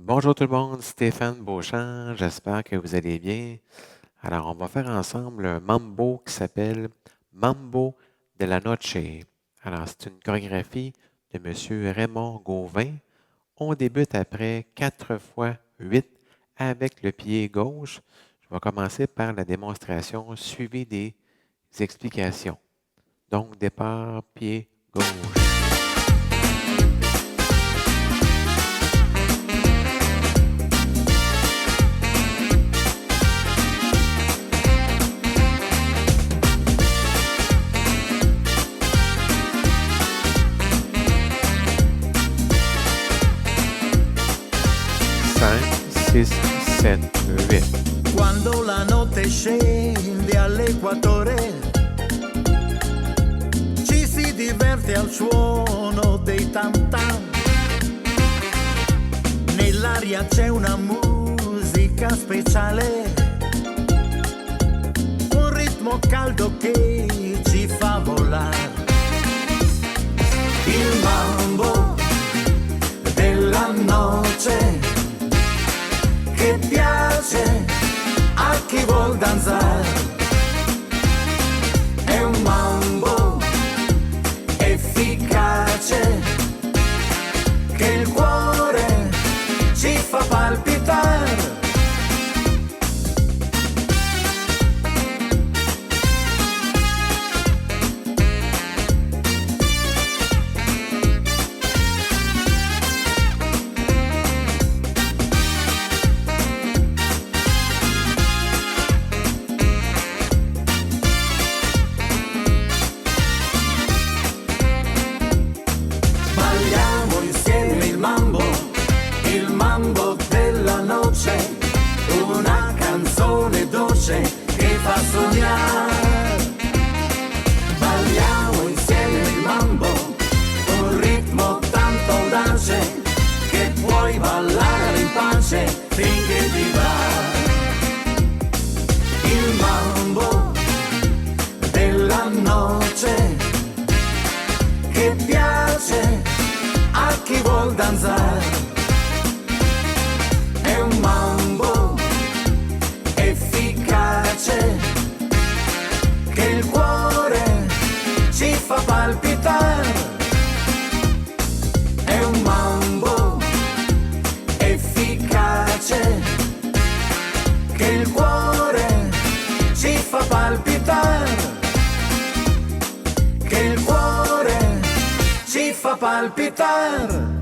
Bonjour tout le monde, Stéphane Beauchamp, j'espère que vous allez bien. Alors, on va faire ensemble un mambo qui s'appelle Mambo de la Noche. Alors, c'est une chorégraphie de M. Raymond Gauvin. On débute après 4 fois 8 avec le pied gauche. Je vais commencer par la démonstration suivie des explications. Donc, départ, pied gauche. 5, 6, 7, 8. Quando la notte scende all'equatore, ci si diverte al suono dei tam tam. Nell'aria c'è una musica speciale, un ritmo caldo che ci fa volare. Il mambo della noce che piace a chi vuol danzare. È un mambo efficace che il cuore ci fa palpitare. Una canzone dolce che fa sognare. Balliamo insieme il mambo, un ritmo tanto audace che puoi ballare in pace finché ti va. Il mambo della noce che piace a chi vuol danzare. È un mambo efficace che il cuore ci fa palpitare. È un mambo efficace che il cuore ci fa palpitare. Che il cuore ci fa palpitare.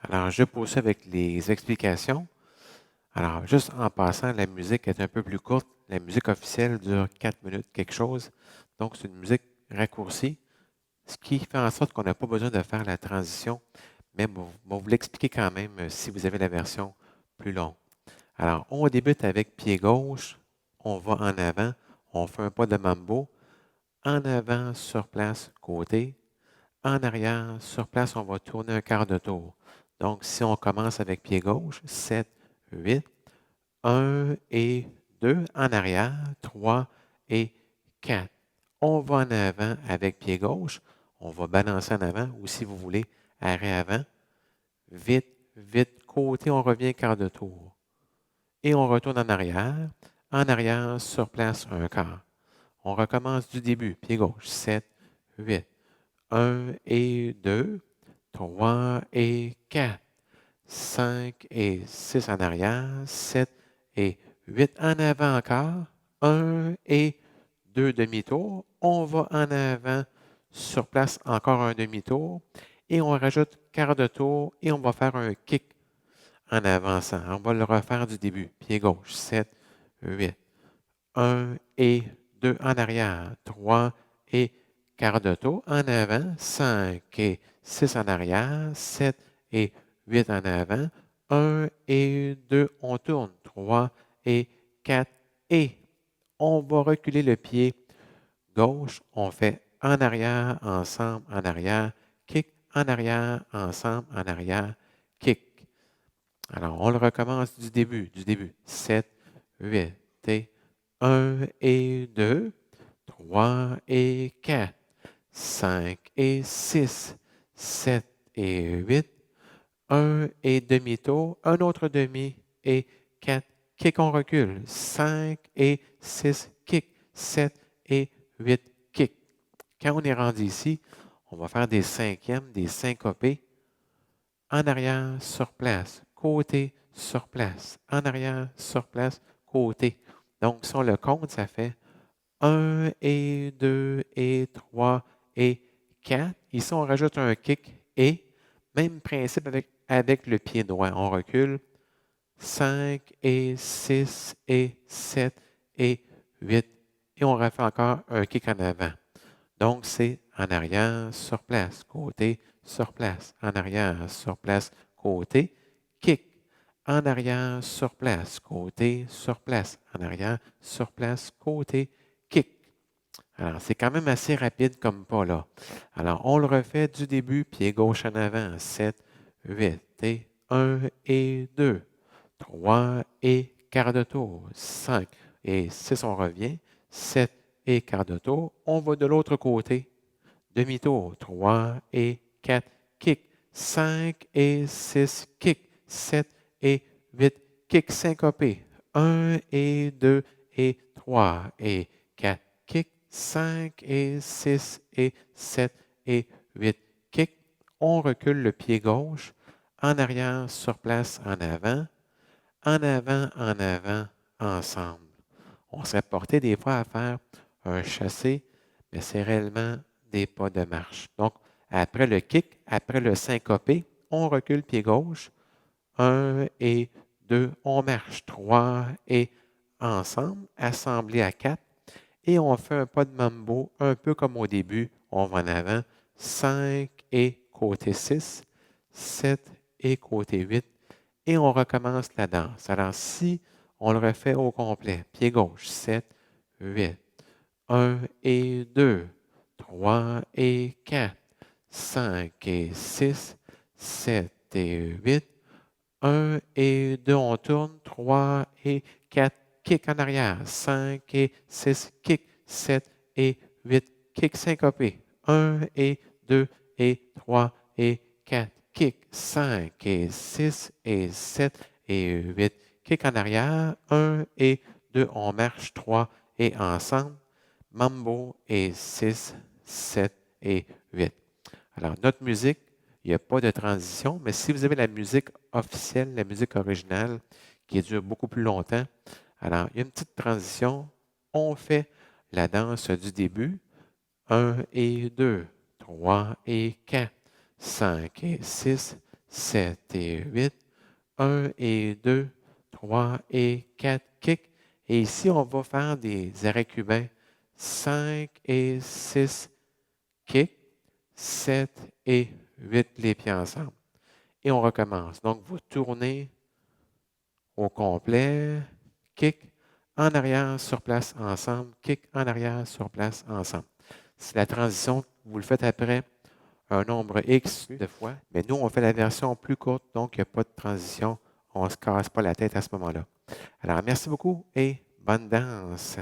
Alors, je poursuis avec les explications. Alors, juste en passant, la musique est un peu plus courte. La musique officielle dure 4 minutes, quelque chose. Donc, c'est une musique raccourcie, ce qui fait en sorte qu'on n'a pas besoin de faire la transition, mais on va vous l'expliquer quand même si vous avez la version plus longue. Alors, on débute avec pied gauche, on va en avant, on fait un pas de mambo, en avant, sur place, côté, en arrière, sur place, on va tourner un quart de tour. Donc, si on commence avec pied gauche, 7, 8, 1 et 2, en arrière, 3 et 4. On va en avant avec pied gauche, on va balancer en avant, ou si vous voulez, arrêt avant, vite, vite, côté, on revient quart de tour. Et on retourne en arrière, sur place, un quart. On recommence du début, pied gauche, 7, 8, 1 et 2, 3 et 4, 5 et 6 en arrière, 7 et 8 en avant encore, 1 et 2 demi-tours. On va en avant, sur place, encore un demi-tour. Et on rajoute quart de tour et on va faire un kick en avançant. On va le refaire du début. Pied gauche, 7, 8, 1 et 2 en arrière, 3 et quart de tour en avant, 5 et 6 en arrière, 7 et 8 en avant, 1 et 2, on tourne, 3 et 4 et on va reculer le pied gauche, on fait en arrière, ensemble, en arrière, kick, en arrière, ensemble, en arrière, kick. Alors, on le recommence du début, 7, 8 et 1 et 2, 3 et 4, 5 et 6, 7 et 8, un et demi-tour, un autre demi et 4, kick, on recule, 5 et 6, kick, 7 et 8, kick. Quand on est rendu ici, on va faire des cinquièmes, des syncopés, en arrière, sur place, côté, sur place, en arrière, sur place, côté. Donc, si on le compte, ça fait 1 et 2 et 3 et 4. Ici, on rajoute un kick et, même principe avec le pied droit. On recule 5 et 6 et 7 et 8. Et on refait encore un kick en avant. Donc, c'est en arrière, sur place, côté, sur place, en arrière, sur place, côté, kick, en arrière, sur place, côté, sur place, en arrière, sur place, côté, kick. Alors, c'est quand même assez rapide comme pas là. Alors, on le refait du début, pied gauche en avant, 7, 8, et 1 et 2, 3 et quart de tour, 5 et 6, on revient, 7 et quart de tour. On va de l'autre côté, demi-tour, 3 et 4, kick, 5 et 6, kick, 7 et 8, kick syncopé, 1 et 2 et 3 et 4, kick, 5 et 6 et 7 et 8, kick. On recule le pied gauche, en arrière, sur place, en avant, ensemble. On serait porté des fois à faire un chassé, mais c'est réellement des pas de marche. Donc, après le kick, après le syncopé, on recule pied gauche, 1 et 2, on marche, 3 et ensemble, assemblé à 4, et on fait un pas de mambo, un peu comme au début, on va en avant, 5 et côté 6, 7 et côté 8, et on recommence la danse. Alors, si on le refait au complet, pied gauche, 7, 8, 1 et 2, 3 et 4, 5 et 6, 7 et 8, 1 et 2, on tourne, 3 et 4, kick en arrière, 5 et 6, kick, 7 et 8, kick syncopé, 1 et 2 et 3 et 4, kick, 5 et 6 et 7 et 8, kick en arrière, 1 et 2, on marche, 3 et ensemble, mambo et 6, 7 et 8. Alors, notre musique, il n'y a pas de transition, mais si vous avez la musique officielle, la musique originale, qui dure beaucoup plus longtemps, alors, il y a une petite transition. On fait la danse du début. 1 et 2, 3 et 4, 5 et 6, 7 et 8, 1 et 2, 3 et 4, kick. Et ici, on va faire des arrêts cubains. 5 et 6, kick. 7 et 8, les pieds ensemble. Et on recommence. Donc, vous tournez au complet, kick, en arrière, sur place, ensemble, kick, en arrière, sur place, ensemble. C'est la transition, vous le faites après un nombre X de fois, mais nous, on fait la version plus courte, donc il n'y a pas de transition. On ne se casse pas la tête à ce moment-là. Alors, merci beaucoup et bonne danse.